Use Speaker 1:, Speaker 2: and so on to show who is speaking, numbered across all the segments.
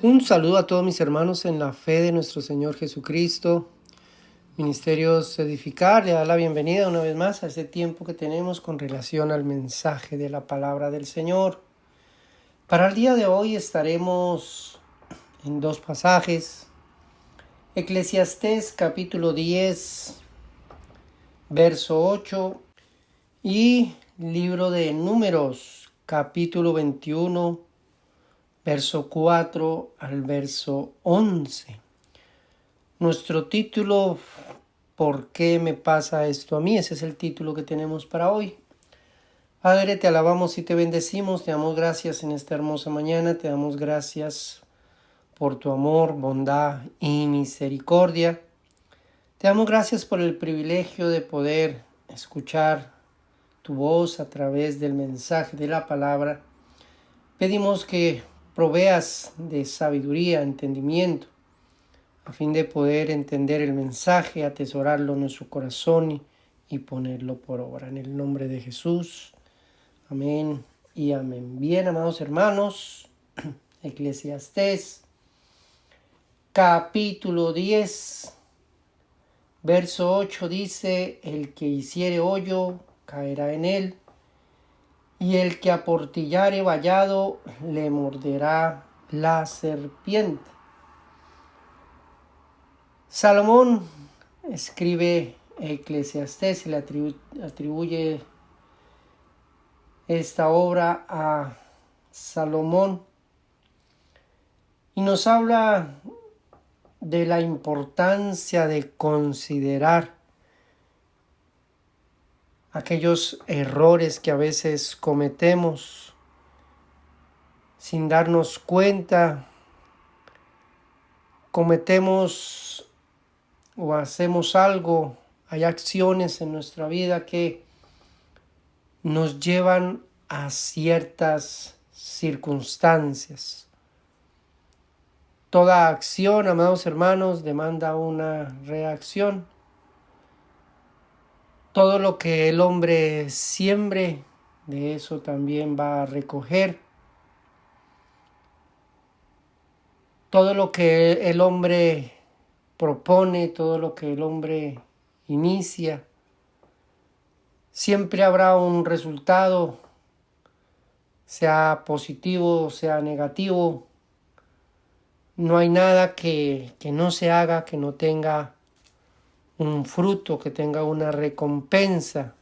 Speaker 1: Un saludo a todos mis hermanos en la fe de nuestro Señor Jesucristo. Ministerios Edificar le da la bienvenida una vez más a este tiempo que tenemos con relación al mensaje de la palabra del Señor. Para el día de hoy estaremos en dos pasajes. Eclesiastés capítulo 10, verso 8 y libro de Números capítulo 21, verso 4 al verso 11. Nuestro título, ¿por qué me pasa esto a mí? Ese es el título que tenemos para hoy. Padre, te alabamos y te bendecimos, te damos gracias en esta hermosa mañana, te damos gracias por tu amor, bondad y misericordia. Te damos gracias por el privilegio de poder escuchar tu voz a través del mensaje de la palabra. Pedimos que proveas de sabiduría, entendimiento, a fin de poder entender el mensaje, atesorarlo en nuestro corazón y ponerlo por obra. En el nombre de Jesús. Amén y amén. Bien, amados hermanos, Eclesiastés capítulo 10, verso 8 dice: el que hiciere hoyo caerá en él, y el que aportillare vallado le morderá la serpiente. Salomón escribe Eclesiastés y le atribuye esta obra a Salomón y nos habla de la importancia de considerar aquellos errores que a veces cometemos sin darnos cuenta. Cometemos o hacemos algo, hay acciones en nuestra vida que nos llevan a ciertas circunstancias. Toda acción, amados hermanos, demanda una reacción. Todo lo que el hombre siembre, de eso también va a recoger. Todo lo que el hombre propone, todo lo que el hombre inicia, siempre habrá un resultado, sea positivo, sea negativo. No hay nada que no se haga, que no tenga un fruto, que tenga una recompensa.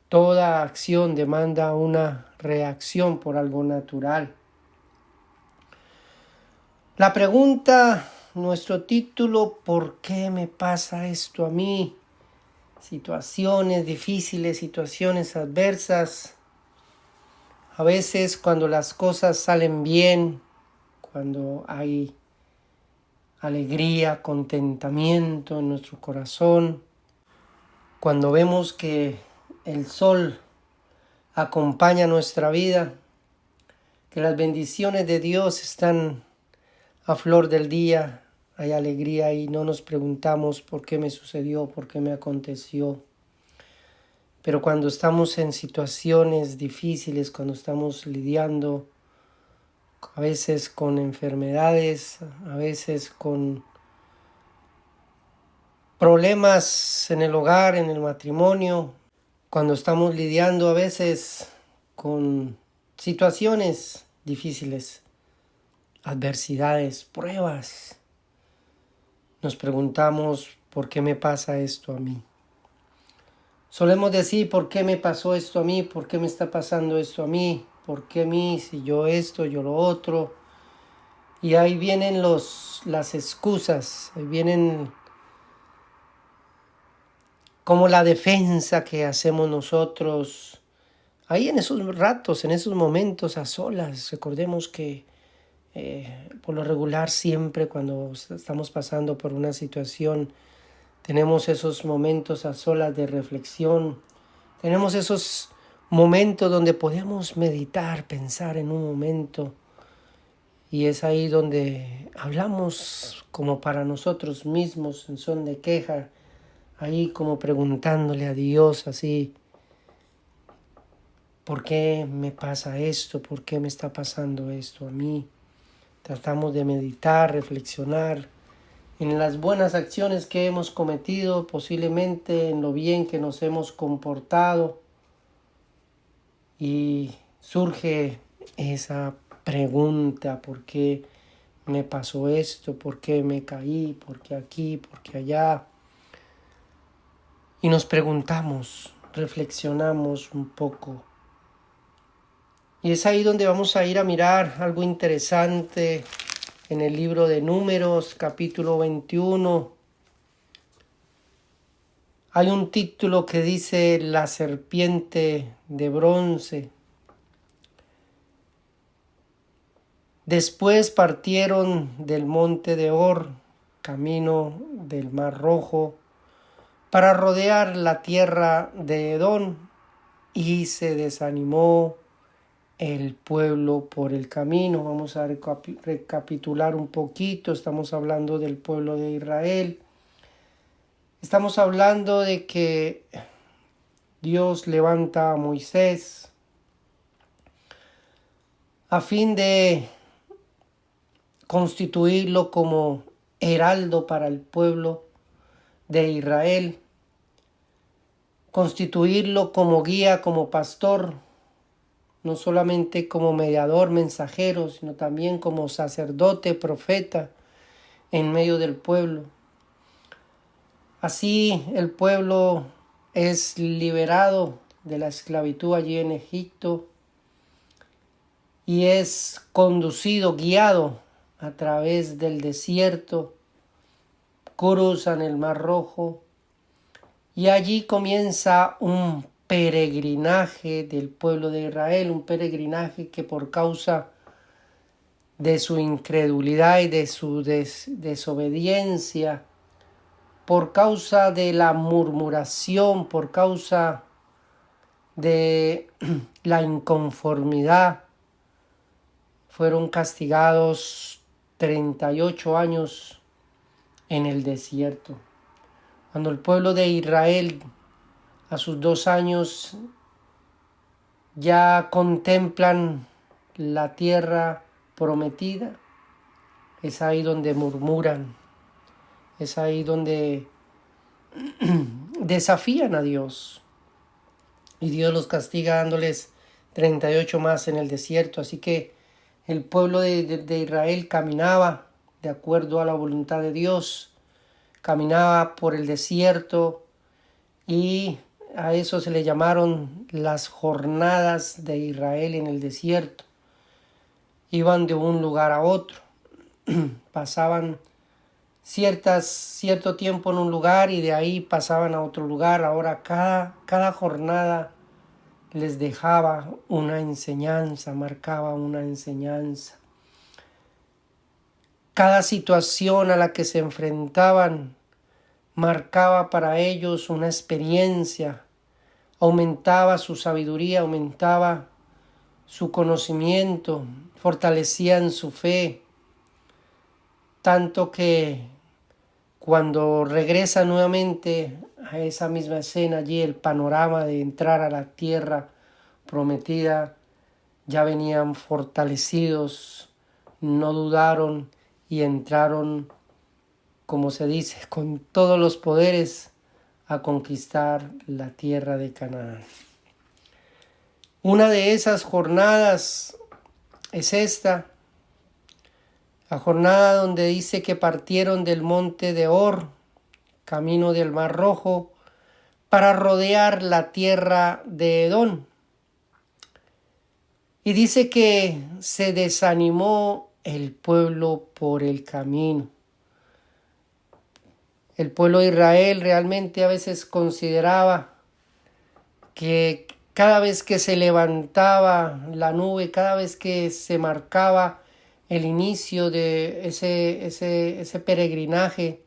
Speaker 1: Toda acción demanda una reacción por algo natural. La pregunta, nuestro título, ¿por qué me pasa esto a mí? Situaciones difíciles, situaciones adversas. A veces cuando las cosas salen bien, cuando hay alegría, contentamiento en nuestro corazón, cuando vemos que el sol acompaña nuestra vida, que las bendiciones de Dios están a flor del día, hay alegría y no nos preguntamos por qué me sucedió, por qué me aconteció. Pero cuando estamos en situaciones difíciles, cuando estamos lidiando a veces con enfermedades, a veces con problemas en el hogar, en el matrimonio, cuando estamos lidiando a veces con situaciones difíciles, adversidades, pruebas, nos preguntamos ¿por qué me pasa esto a mí? Solemos decir ¿por qué me pasó esto a mí? ¿Por qué me está pasando esto a mí? ¿Por qué a mí? Si yo esto, yo lo otro. Y ahí vienen las excusas, ahí vienen como la defensa que hacemos nosotros. Ahí en esos ratos, en esos momentos a solas, recordemos que por lo regular siempre cuando estamos pasando por una situación, tenemos esos momentos a solas de reflexión, tenemos esos momentos donde podemos meditar, pensar en un momento, y es ahí donde hablamos como para nosotros mismos en son de queja, ahí como preguntándole a Dios así: ¿por qué me pasa esto? ¿Por qué me está pasando esto a mí? tratamos de meditar, reflexionar en las buenas acciones que hemos cometido, posiblemente en lo bien que nos hemos comportado. Y surge esa pregunta: ¿por qué me pasó esto? ¿Por qué me caí? ¿Por qué aquí? ¿Por qué allá? Y nos preguntamos, reflexionamos un poco. Y es ahí donde vamos a ir a mirar algo interesante en el libro de Números, capítulo 21. Hay un título que dice La serpiente de bronce. Después partieron del monte de Hor, camino del Mar Rojo, para rodear la tierra de Edom, y se desanimó el pueblo por el camino. Vamos a recapitular un poquito. Estamos hablando del pueblo de Israel. Estamos hablando de que Dios levanta a Moisés a fin de constituirlo como heraldo para el pueblo de Israel, constituirlo como guía, como pastor, no solamente como mediador, mensajero, sino también como sacerdote, profeta en medio del pueblo. Así el pueblo es liberado de la esclavitud allí en Egipto y es conducido, guiado a través del desierto, cruzan el Mar Rojo y allí comienza un peregrinaje del pueblo de Israel, un peregrinaje que por causa de su incredulidad y de su desobediencia, por causa de la murmuración, por causa de la inconformidad, fueron castigados 38 años en el desierto. Cuando el pueblo de Israel a sus 2 años ya contemplan la tierra prometida, es ahí donde murmuran, es ahí donde desafían a Dios. Y Dios los castiga dándoles 38 más en el desierto. Así que el pueblo de Israel caminaba de acuerdo a la voluntad de Dios, caminaba por el desierto, y a eso se le llamaron las jornadas de Israel en el desierto. Iban de un lugar a otro, pasaban cierto tiempo en un lugar y de ahí pasaban a otro lugar. Ahora cada jornada les dejaba una enseñanza, marcaba una enseñanza. Cada situación a la que se enfrentaban marcaba para ellos una experiencia, aumentaba su sabiduría, aumentaba su conocimiento, fortalecían su fe, tanto que cuando regresa nuevamente a esa misma escena, allí el panorama de entrar a la tierra prometida, ya venían fortalecidos, no dudaron y entraron, como se dice, con todos los poderes a conquistar la tierra de Canaán. Una de esas jornadas es esta, la jornada donde dice que partieron del monte de Hor, camino del Mar Rojo, para rodear la tierra de Edom. Y dice que se desanimó el pueblo por el camino. El pueblo de Israel realmente a veces consideraba que cada vez que se levantaba la nube, cada vez que se marcaba el inicio de ese peregrinaje,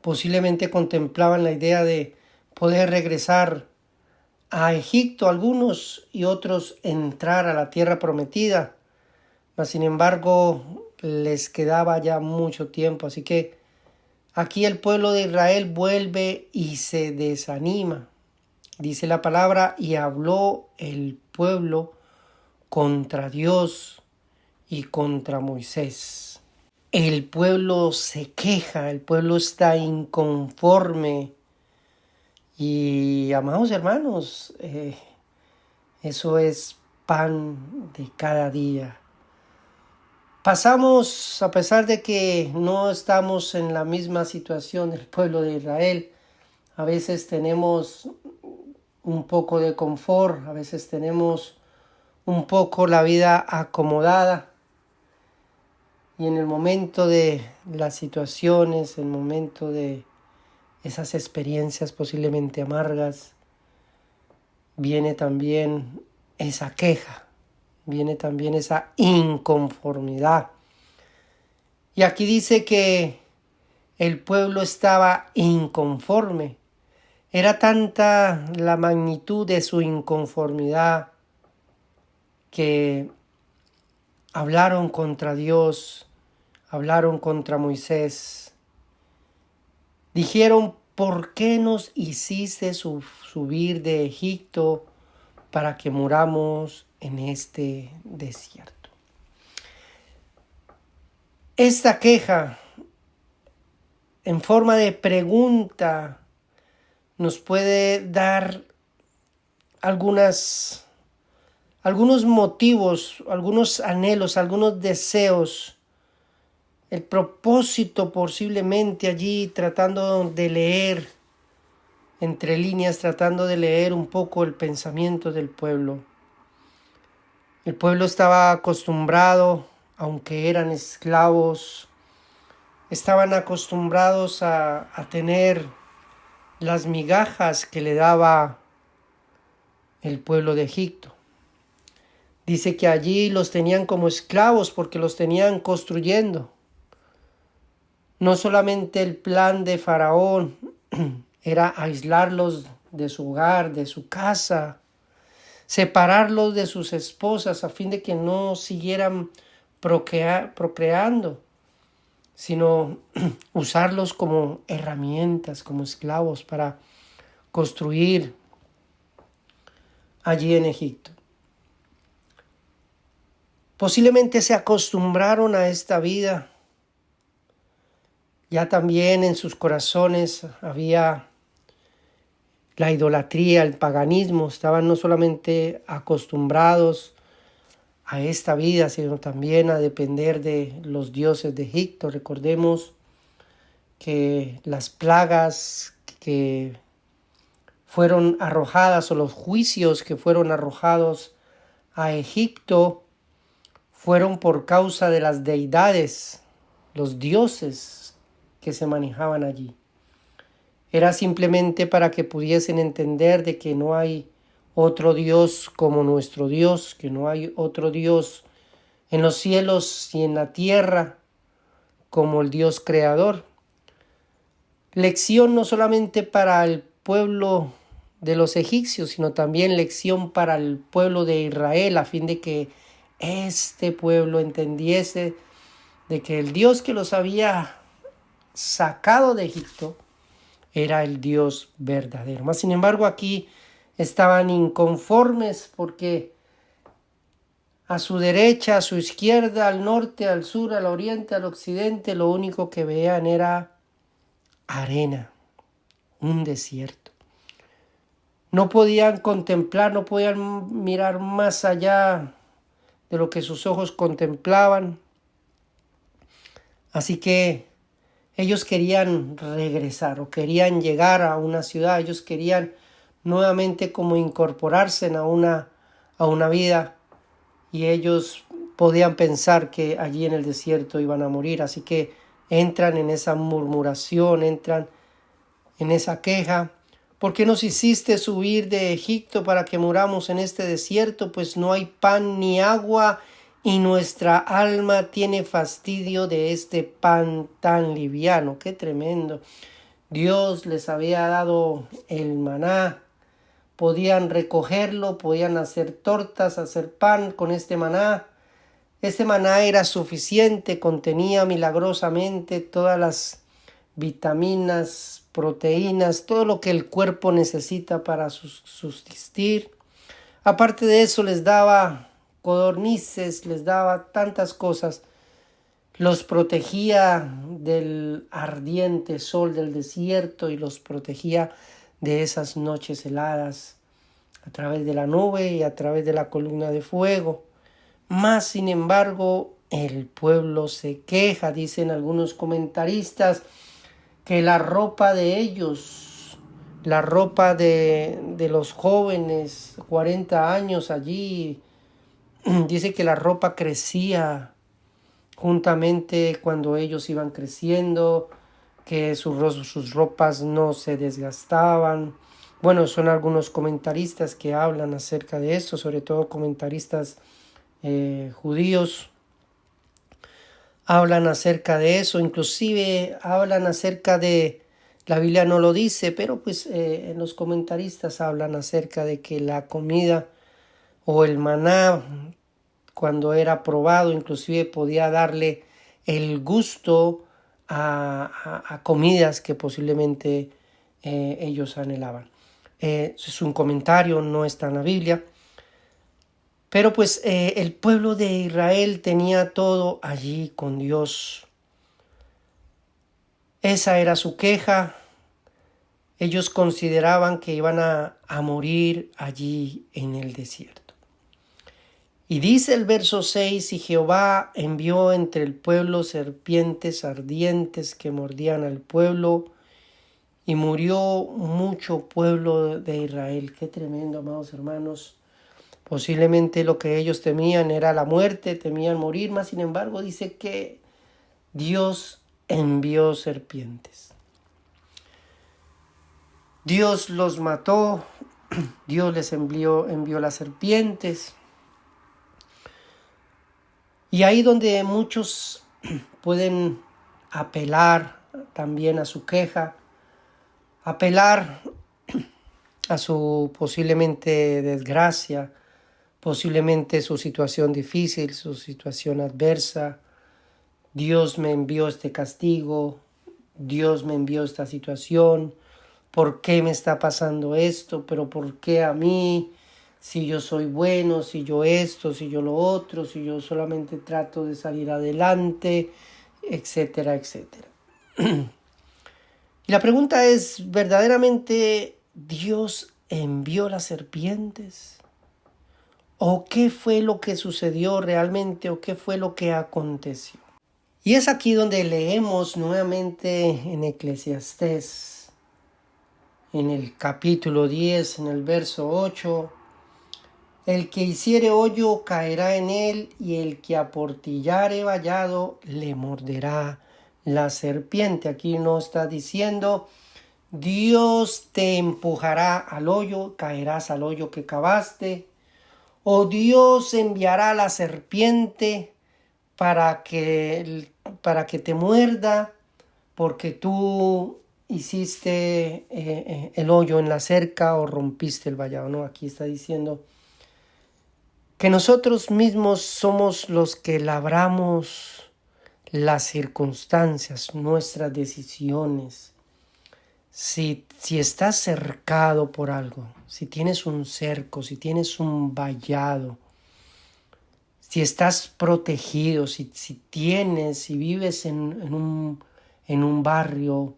Speaker 1: posiblemente contemplaban la idea de poder regresar a Egipto, algunos, y otros entrar a la tierra prometida. Mas sin embargo les quedaba ya mucho tiempo, así que aquí el pueblo de Israel vuelve y se desanima. Dice la palabra: y habló el pueblo contra Dios y contra Moisés. El pueblo se queja, el pueblo está inconforme y, amados hermanos, eso es pan de cada día. Pasamos, a pesar de que no estamos en la misma situación del pueblo de Israel, a veces tenemos un poco de confort, a veces tenemos un poco la vida acomodada, y en el momento de las situaciones, en el momento de esas experiencias posiblemente amargas, viene también esa queja, viene también esa inconformidad. Y aquí dice que el pueblo estaba inconforme. Era tanta la magnitud de su inconformidad que hablaron contra Dios, hablaron contra Moisés. Dijeron: ¿por qué nos hiciste subir de Egipto para que muramos en este desierto? Esta queja, en forma de pregunta, nos puede dar algunos motivos, algunos anhelos, algunos deseos, el propósito posiblemente allí, tratando de leer entre líneas, tratando de leer un poco el pensamiento del pueblo. El pueblo estaba acostumbrado, aunque eran esclavos, estaban acostumbrados a tener las migajas que le daba el pueblo de Egipto. Dice que allí los tenían como esclavos porque los tenían construyendo. No solamente el plan de Faraón era aislarlos de su hogar, de su casa, separarlos de sus esposas a fin de que no siguieran procreando, sino usarlos como herramientas, como esclavos para construir allí en Egipto. Posiblemente se acostumbraron a esta vida. Ya también en sus corazones había la idolatría, el paganismo. Estaban no solamente acostumbrados a esta vida, sino también a depender de los dioses de Egipto. Recordemos que las plagas que fueron arrojadas, o los juicios que fueron arrojados a Egipto, fueron por causa de las deidades, los dioses que se manejaban allí. Era simplemente para que pudiesen entender de que no hay otro Dios como nuestro Dios, que no hay otro Dios en los cielos y en la tierra como el Dios creador. Lección no solamente para el pueblo de los egipcios, sino también lección para el pueblo de Israel, a fin de que este pueblo entendiese de que el Dios que los había sacado de Egipto era el Dios verdadero. Mas sin embargo, aquí estaban inconformes porque a su derecha, a su izquierda, al norte, al sur, al oriente, al occidente, lo único que veían era arena, un desierto. No podían contemplar, no podían mirar más allá de lo que sus ojos contemplaban. Así que ellos querían regresar o querían llegar a una ciudad. Ellos querían nuevamente como incorporarse a una vida, y ellos podían pensar que allí en el desierto iban a morir. Así que entran en esa murmuración, entran en esa queja. ¿Por qué nos hiciste subir de Egipto para que muramos en este desierto? Pues no hay pan ni agua, y nuestra alma tiene fastidio de este pan tan liviano. ¡Qué tremendo! Dios les había dado el maná. Podían recogerlo, podían hacer tortas, hacer pan con este maná. Este maná era suficiente, contenía milagrosamente todas las vitaminas, proteínas, todo lo que el cuerpo necesita para subsistir. Aparte de eso, les daba codornices, les daba tantas cosas. Los protegía del ardiente sol del desierto y los protegía de esas noches heladas a través de la nube y a través de la columna de fuego. Mas, sin embargo, el pueblo se queja, dicen algunos comentaristas, que la ropa de ellos, la ropa de los jóvenes, 40 años allí, dice que la ropa crecía juntamente cuando ellos iban creciendo, que sus ropas no se desgastaban. Bueno, son algunos comentaristas que hablan acerca de esto, sobre todo comentaristas judíos. Hablan acerca de eso, inclusive hablan acerca de, la Biblia no lo dice, pero pues en los comentaristas hablan acerca de que la comida o el maná, cuando era probado, inclusive podía darle el gusto a comidas que posiblemente ellos anhelaban. Es un comentario, no está en la Biblia. Pero pues el pueblo de Israel tenía todo allí con Dios. Esa era su queja. Ellos consideraban que iban a morir allí en el desierto. Y dice el verso 6, y Jehová envió entre el pueblo serpientes ardientes que mordían al pueblo, y murió mucho pueblo de Israel. Qué tremendo, amados hermanos. Posiblemente lo que ellos temían era la muerte, temían morir, mas sin embargo dice que Dios envió serpientes. Dios los mató, Dios les envió las serpientes. Y ahí donde muchos pueden apelar también a su queja, apelar a su posiblemente desgracia, posiblemente su situación difícil, su situación adversa. Dios me envió este castigo, Dios me envió esta situación, ¿por qué me está pasando esto? ¿Pero por qué a mí? Si yo soy bueno, si yo esto, si yo lo otro, si yo solamente trato de salir adelante, etcétera, etcétera. Y la pregunta es, ¿verdaderamente Dios envió las serpientes? ¿O qué fue lo que sucedió realmente? ¿O qué fue lo que aconteció? Y es aquí donde leemos nuevamente en Eclesiastés, en el capítulo 10, en el verso 8. El que hiciere hoyo caerá en él, y el que aportillare vallado le morderá la serpiente. Aquí no está diciendo Dios te empujará al hoyo, caerás al hoyo que cavaste, o Dios enviará la serpiente para que te muerda porque tú hiciste el hoyo en la cerca o rompiste el vallado. No, aquí está diciendo que nosotros mismos somos los que labramos las circunstancias, nuestras decisiones. Si estás cercado por algo, si tienes un cerco, si tienes un vallado, si estás protegido, si vives en un barrio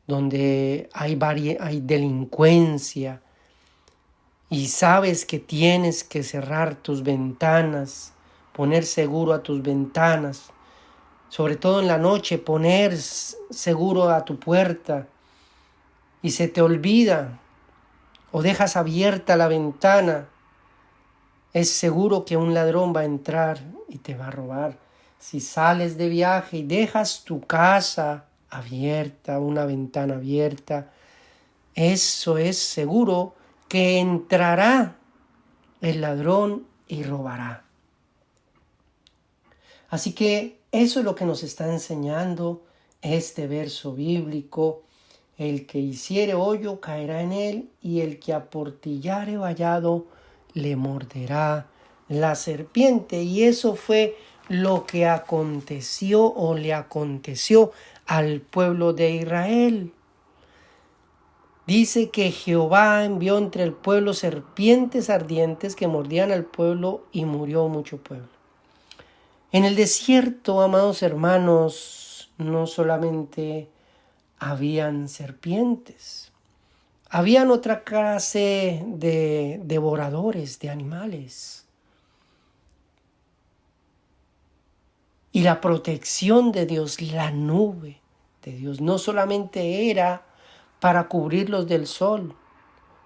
Speaker 1: donde hay delincuencia y sabes que tienes que cerrar tus ventanas, poner seguro a tus ventanas, sobre todo en la noche, poner seguro a tu puerta, y se te olvida o dejas abierta la ventana, es seguro que un ladrón va a entrar y te va a robar. Si sales de viaje y dejas tu casa abierta, una ventana abierta, eso es seguro que entrará el ladrón y robará. Así que eso es lo que nos está enseñando este verso bíblico. El que hiciere hoyo caerá en él, y el que aportillare vallado le morderá la serpiente. Y eso fue lo que aconteció o le aconteció al pueblo de Israel. Dice que Jehová envió entre el pueblo serpientes ardientes que mordían al pueblo y murió mucho pueblo. En el desierto, amados hermanos, no solamente habían serpientes, habían otra clase de devoradores de animales. Y la protección de Dios, la nube de Dios, no solamente era para cubrirlos del sol,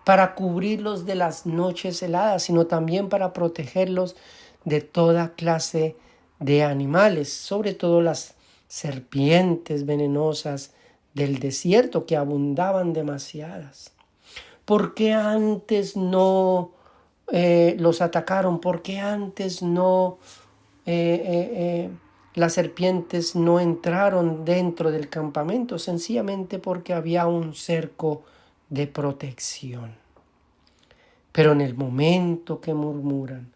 Speaker 1: para cubrirlos de las noches heladas, sino también para protegerlos de toda clase de animales, sobre todo las serpientes venenosas del desierto, que abundaban demasiadas. ¿Por qué antes no los atacaron? ¿Por qué antes no las serpientes no entraron dentro del campamento? Sencillamente porque había un cerco de protección. Pero en el momento que murmuran,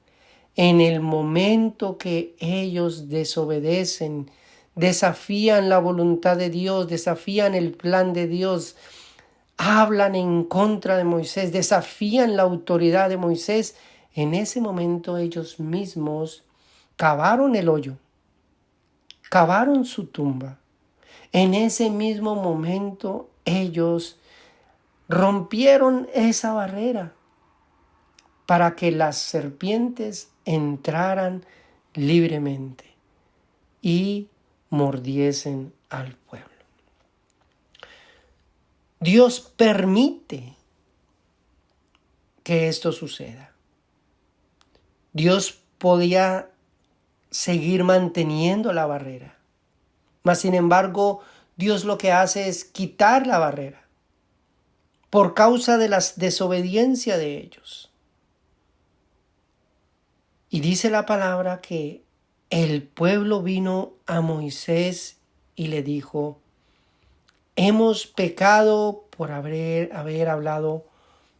Speaker 1: en el momento que ellos desobedecen, desafían la voluntad de Dios, desafían el plan de Dios, hablan en contra de Moisés, desafían la autoridad de Moisés, en ese momento ellos mismos cavaron el hoyo, cavaron su tumba. En ese mismo momento ellos rompieron esa barrera para que las serpientes entraran libremente y mordiesen al pueblo. Dios permite que esto suceda. Dios podía seguir manteniendo la barrera, mas sin embargo Dios lo que hace es quitar la barrera por causa de la desobediencia de ellos. Y dice la palabra que el pueblo vino a Moisés y le dijo: hemos pecado por haber hablado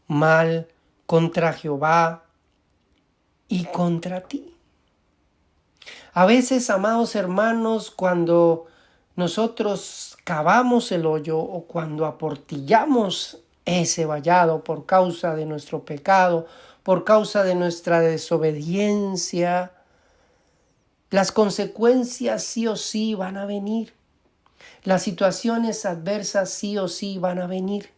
Speaker 1: mal contra Jehová y contra ti. A veces, amados hermanos, cuando nosotros cavamos el hoyo o cuando aportillamos ese vallado por causa de nuestro pecado, por causa de nuestra desobediencia, las consecuencias sí o sí van a venir. Las situaciones adversas sí o sí van a venir.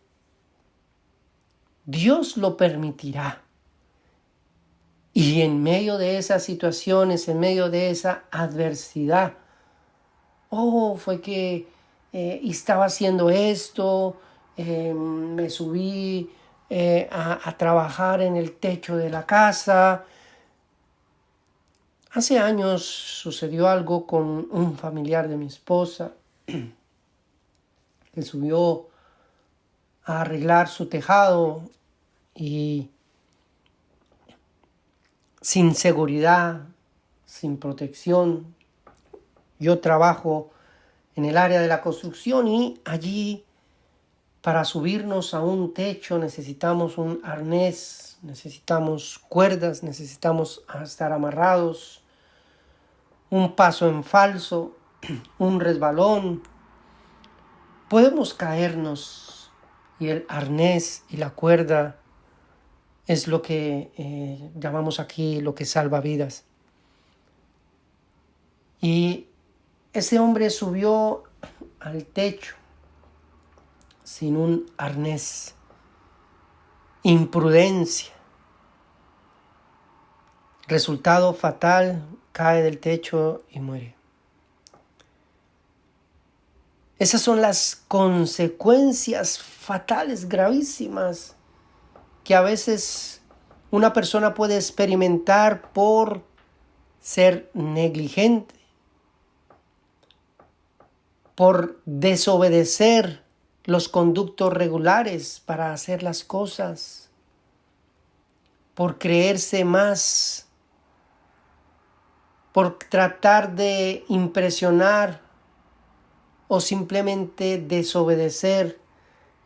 Speaker 1: Dios lo permitirá. Y en medio de esas situaciones, en medio de esa adversidad, fue que estaba haciendo esto, me subí a trabajar en el techo de la casa. Hace años sucedió algo con un familiar de mi esposa que subió a arreglar su tejado y sin seguridad, sin protección. Yo trabajo en el área de la construcción y allí para subirnos a un techo necesitamos un arnés, necesitamos cuerdas, necesitamos estar amarrados, un paso en falso, un resbalón. Podemos caernos y el arnés y la cuerda es lo que llamamos aquí lo que salva vidas. Y ese hombre subió al techo sin un arnés. Imprudencia. Resultado fatal, cae del techo y muere. Esas son las consecuencias fatales, gravísimas, que a veces una persona puede experimentar por ser negligente, por desobedecer los conductos regulares para hacer las cosas, por creerse más, por tratar de impresionar o simplemente desobedecer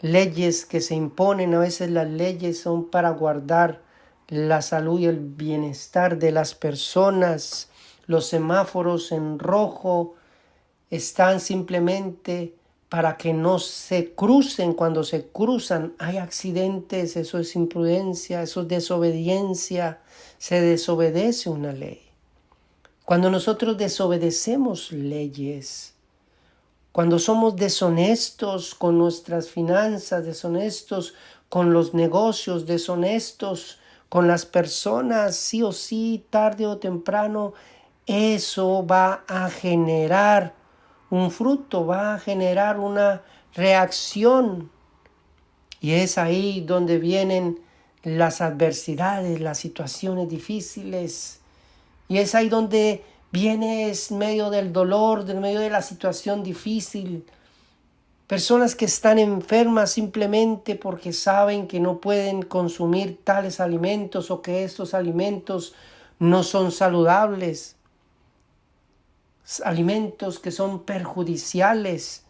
Speaker 1: leyes que se imponen. A veces las leyes son para guardar la salud y el bienestar de las personas. Los semáforos en rojo están simplemente para que no se crucen. Cuando se cruzan hay accidentes, eso es imprudencia, eso es desobediencia, se desobedece una ley. Cuando nosotros desobedecemos leyes, cuando somos deshonestos con nuestras finanzas, deshonestos con los negocios, deshonestos con las personas, sí o sí, tarde o temprano, eso va a generar un fruto, va a generar una reacción. Y es ahí donde vienen las adversidades, las situaciones difíciles. Y es ahí donde viene en medio del dolor, en medio de la situación difícil. Personas que están enfermas simplemente porque saben que no pueden consumir tales alimentos o que estos alimentos no son saludables. Alimentos que son perjudiciales.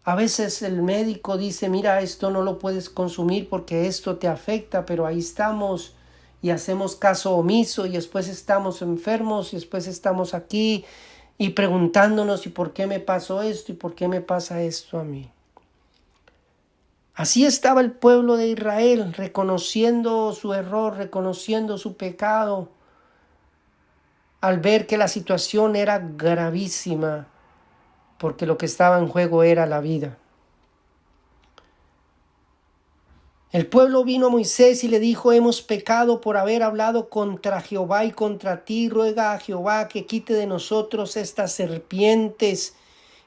Speaker 1: A veces el médico dice, mira, esto no lo puedes consumir porque esto te afecta, pero ahí estamos y hacemos caso omiso y después estamos enfermos y después estamos aquí y preguntándonos, ¿y por qué me pasó esto? ¿Y por qué me pasa esto a mí? Así estaba el pueblo de Israel, reconociendo su error, reconociendo su pecado, al ver que la situación era gravísima, porque lo que estaba en juego era la vida. El pueblo vino a Moisés y le dijo, hemos pecado por haber hablado contra Jehová y contra ti. Ruega a Jehová que quite de nosotros estas serpientes.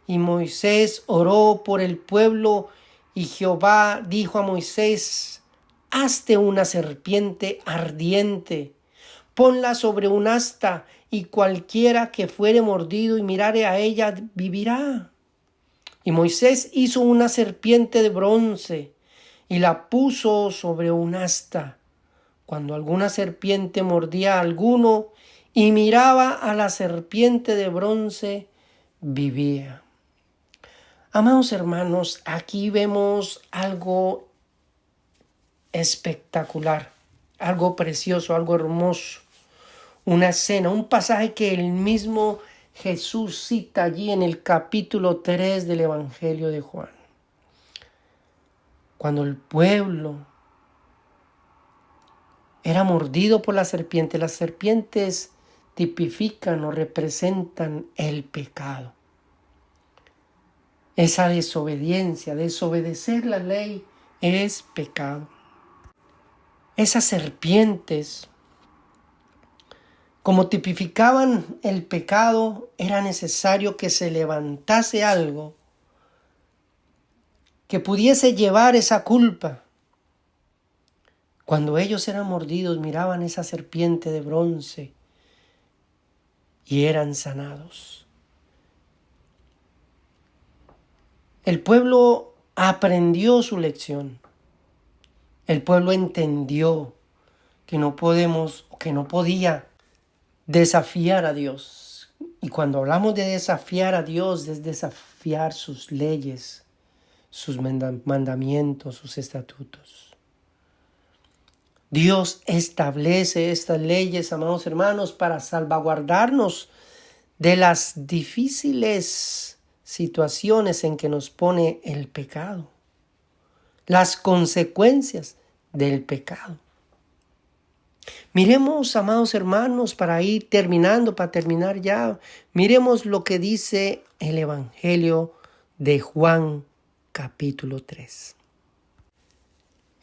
Speaker 1: Y Moisés oró por el pueblo y Jehová dijo a Moisés, hazte una serpiente ardiente, ponla sobre un asta y cualquiera que fuere mordido y mirare a ella vivirá. Y Moisés hizo una serpiente de bronce y la puso sobre un asta. Cuando alguna serpiente mordía a alguno y miraba a la serpiente de bronce, vivía. Amados hermanos, aquí vemos algo espectacular, algo precioso, algo hermoso. Una escena, un pasaje que el mismo Jesús cita allí en el capítulo 3 del Evangelio de Juan. Cuando el pueblo era mordido por las serpientes tipifican o representan el pecado. Esa desobediencia, desobedecer la ley es pecado. Esas serpientes, como tipificaban el pecado, era necesario que se levantase algo que pudiese llevar esa culpa. Cuando ellos eran mordidos, miraban esa serpiente de bronce y eran sanados. El pueblo aprendió su lección. El pueblo entendió que no podía desafiar a Dios. Y cuando hablamos de desafiar a Dios, es desafiar sus leyes, sus mandamientos, sus estatutos. Dios establece estas leyes, amados hermanos, para salvaguardarnos de las difíciles situaciones en que nos pone el pecado, las consecuencias del pecado. Miremos, amados hermanos, para terminar ya, miremos lo que dice el Evangelio de Juan, capítulo 3.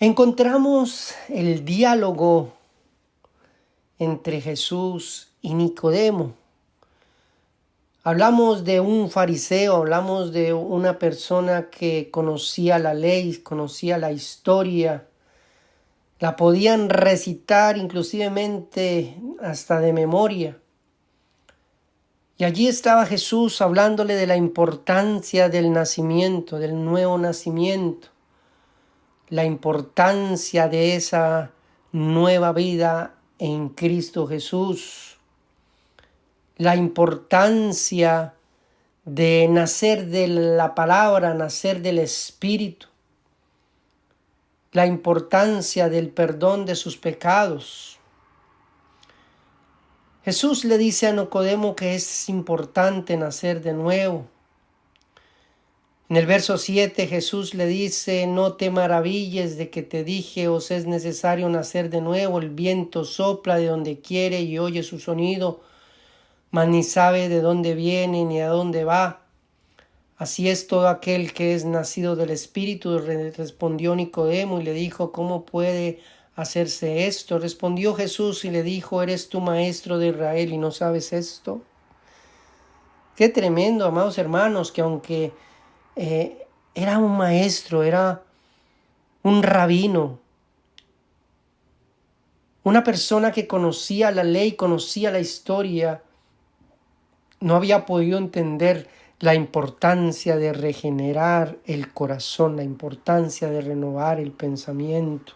Speaker 1: Encontramos el diálogo entre Jesús y Nicodemo. Hablamos de un fariseo, hablamos de una persona que conocía la ley, conocía la historia, la podían recitar inclusivemente hasta de memoria. Y allí estaba Jesús hablándole de la importancia del nacimiento, del nuevo nacimiento, la importancia de esa nueva vida en Cristo Jesús, la importancia de nacer de la palabra, nacer del Espíritu, la importancia del perdón de sus pecados. Jesús le dice a Nicodemo que es importante nacer de nuevo. En el verso 7 Jesús le dice: no te maravilles de que te dije, os es necesario nacer de nuevo. El viento sopla de donde quiere y oye su sonido, mas ni sabe de dónde viene ni a dónde va. Así es todo aquel que es nacido del Espíritu. Respondió Nicodemo y le dijo: ¿cómo puede hacerse esto? Respondió Jesús y le dijo: ¿eres tú maestro de Israel y no sabes esto? Qué tremendo, amados hermanos, que aunque era un maestro, era un rabino, una persona que conocía la ley, conocía la historia, no había podido entender la importancia de regenerar el corazón, la importancia de renovar el pensamiento.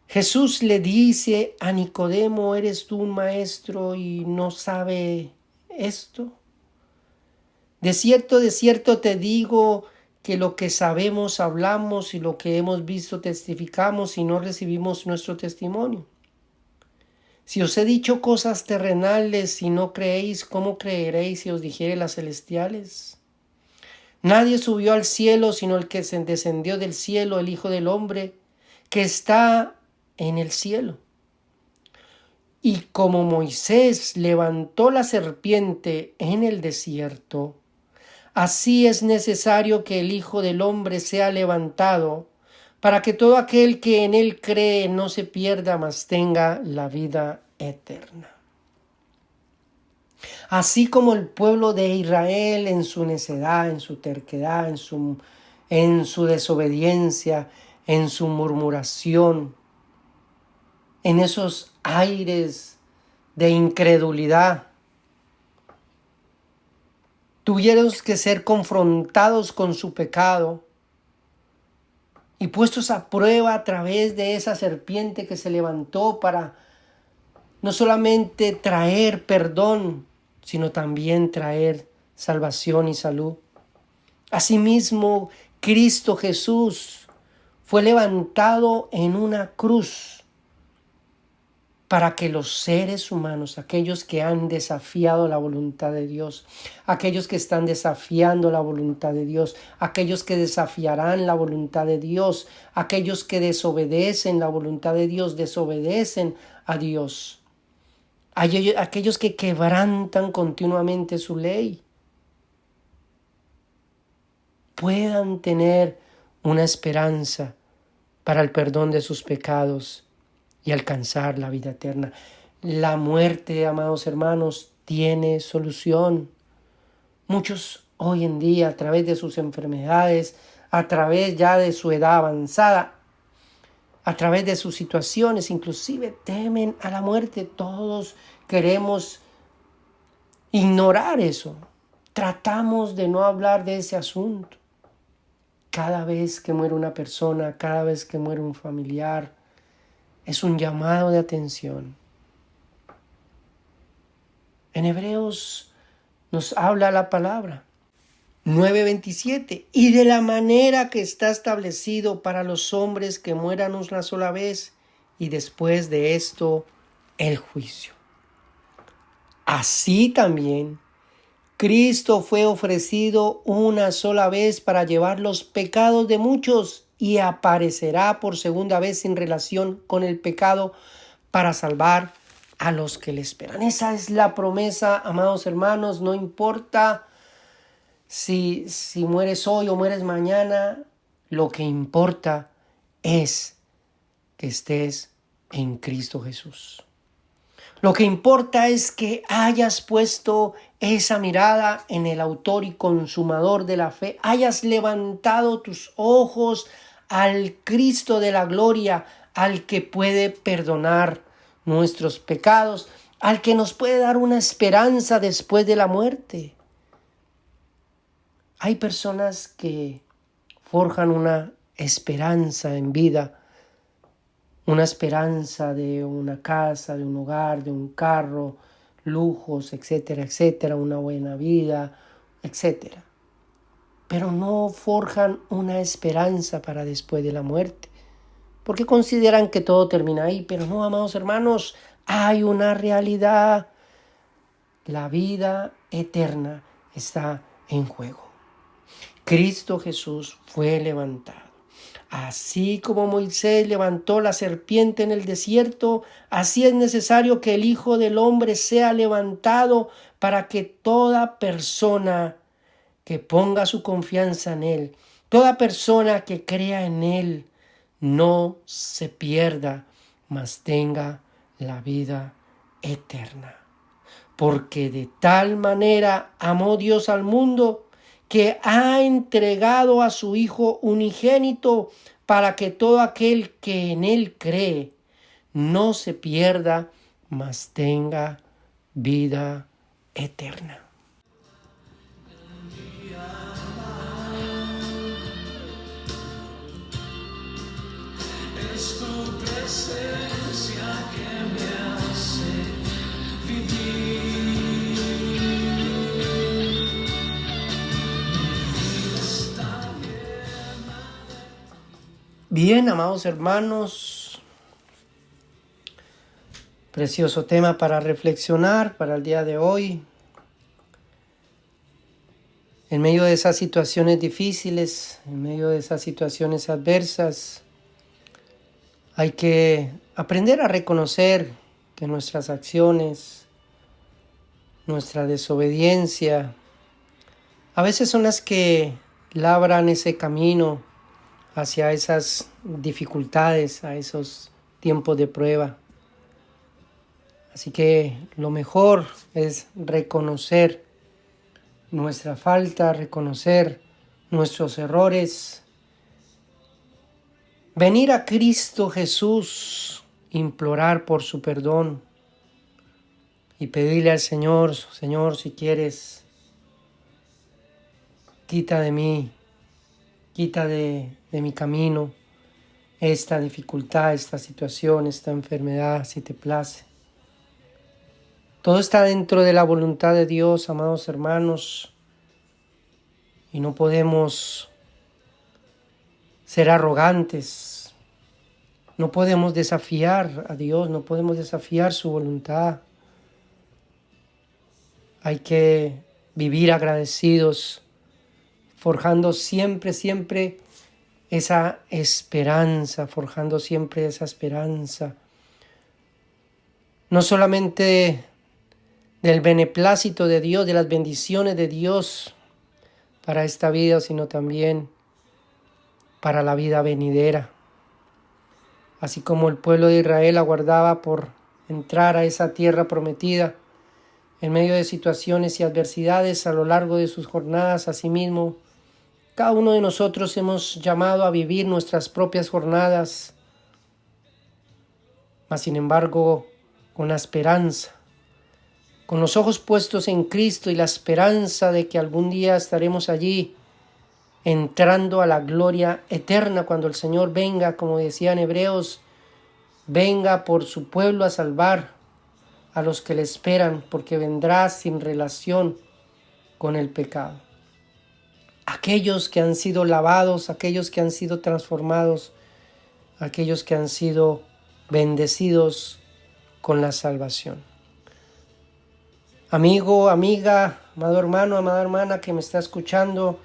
Speaker 1: Jesús le dice a Nicodemo: ¿eres tú un maestro y no sabe esto? De cierto te digo que lo que sabemos hablamos y lo que hemos visto testificamos y no recibimos nuestro testimonio. Si os he dicho cosas terrenales y no creéis, ¿cómo creeréis si os dijere las celestiales? Nadie subió al cielo sino el que descendió del cielo, el Hijo del Hombre, que está en el cielo. Y como Moisés levantó la serpiente en el desierto, así es necesario que el Hijo del Hombre sea levantado, para que todo aquel que en él cree no se pierda, mas tenga la vida eterna. Así como el pueblo de Israel en su necedad, en su terquedad, en su desobediencia, en su murmuración, en esos aires de incredulidad, tuvieron que ser confrontados con su pecado y puestos a prueba a través de esa serpiente que se levantó para no solamente traer perdón, sino también traer salvación y salud. Asimismo, Cristo Jesús fue levantado en una cruz para que los seres humanos, aquellos que han desafiado la voluntad de Dios, aquellos que están desafiando la voluntad de Dios, aquellos que desafiarán la voluntad de Dios, aquellos que desobedecen la voluntad de Dios, desobedecen a Dios, aquellos que quebrantan continuamente su ley, puedan tener una esperanza para el perdón de sus pecados y alcanzar la vida eterna. La muerte, amados hermanos, tiene solución. Muchos hoy en día, a través de sus enfermedades, a través ya de su edad avanzada, a través de sus situaciones, inclusive temen a la muerte. Todos queremos ignorar eso. Tratamos de no hablar de ese asunto. Cada vez que muere una persona, cada vez que muere un familiar, es un llamado de atención. En Hebreos nos habla la palabra 9:27, y de la manera que está establecido para los hombres que mueran una sola vez y después de esto el juicio. Así también Cristo fue ofrecido una sola vez para llevar los pecados de muchos y aparecerá por segunda vez sin relación con el pecado para salvar a los que le esperan. Esa es la promesa, amados hermanos. No importa si mueres hoy o mueres mañana, lo que importa es que estés en Cristo Jesús. Lo que importa es que hayas puesto esa mirada en el autor y consumador de la fe, hayas levantado tus ojos al Cristo de la gloria, al que puede perdonar nuestros pecados, al que nos puede dar una esperanza después de la muerte. Hay personas que forjan una esperanza en vida, una esperanza de una casa, de un hogar, de un carro, lujos, etcétera, etcétera, una buena vida, etcétera. Pero no forjan una esperanza para después de la muerte, porque consideran que todo termina ahí. Pero no, amados hermanos, hay una realidad, la vida eterna, está en juego. Cristo Jesús fue levantado. Así como Moisés levantó la serpiente en el desierto, así es necesario que el Hijo del Hombre sea levantado para que toda persona que ponga su confianza en Él, toda persona que crea en Él, no se pierda, mas tenga la vida eterna. Porque de tal manera amó Dios al mundo, que ha entregado a su Hijo unigénito para que todo aquel que en Él cree no se pierda, mas tenga vida eterna.
Speaker 2: Es tu presencia que me hace vivir.
Speaker 1: Bien, amados hermanos, precioso tema para reflexionar para el día de hoy. En medio de esas situaciones difíciles, en medio de esas situaciones adversas, hay que aprender a reconocer que nuestras acciones, nuestra desobediencia, a veces son las que labran ese camino hacia esas dificultades, a esos tiempos de prueba. Así que lo mejor es reconocer nuestra falta, reconocer nuestros errores, venir a Cristo Jesús, implorar por su perdón y pedirle al Señor, Señor, si quieres, quita de mí, quita de mi camino esta dificultad, esta situación, esta enfermedad, si te place. Todo está dentro de la voluntad de Dios, amados hermanos, y no podemos ser arrogantes, no podemos desafiar a Dios, no podemos desafiar su voluntad. Hay que vivir agradecidos, forjando siempre esa esperanza, forjando siempre esa esperanza. No solamente del beneplácito de Dios, de las bendiciones de Dios para esta vida, sino también para la vida venidera. Así como el pueblo de Israel aguardaba por entrar a esa tierra prometida, en medio de situaciones y adversidades a lo largo de sus jornadas, asimismo, cada uno de nosotros hemos llamado a vivir nuestras propias jornadas, mas sin embargo, con la esperanza, con los ojos puestos en Cristo y la esperanza de que algún día estaremos allí entrando a la gloria eterna cuando el Señor venga, como decían Hebreos, venga por su pueblo a salvar a los que le esperan, porque vendrá sin relación con el pecado. Aquellos que han sido lavados, aquellos que han sido transformados, aquellos que han sido bendecidos con la salvación. Amigo, amiga, amado hermano, amada hermana que me está escuchando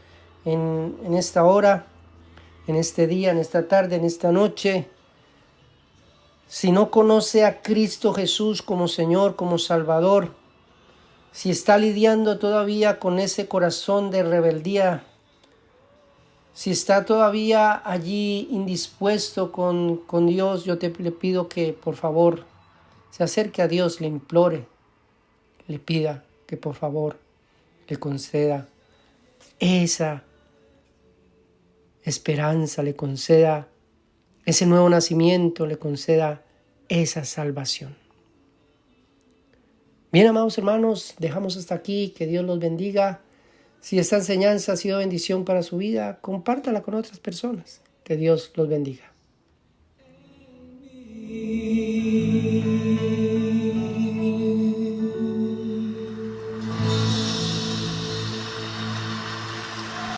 Speaker 1: en esta hora, en este día, en esta tarde, en esta noche, si no conoce a Cristo Jesús como Señor, como Salvador, si está lidiando todavía con ese corazón de rebeldía, si está todavía allí indispuesto con Dios, yo le pido que por favor se acerque a Dios, le implore, le pida que por favor le conceda esa esperanza, le conceda ese nuevo nacimiento, le conceda esa salvación. Bien, amados hermanos, dejamos hasta aquí, que Dios los bendiga. Si esta enseñanza ha sido bendición para su vida, compártala con otras personas. Que Dios los bendiga.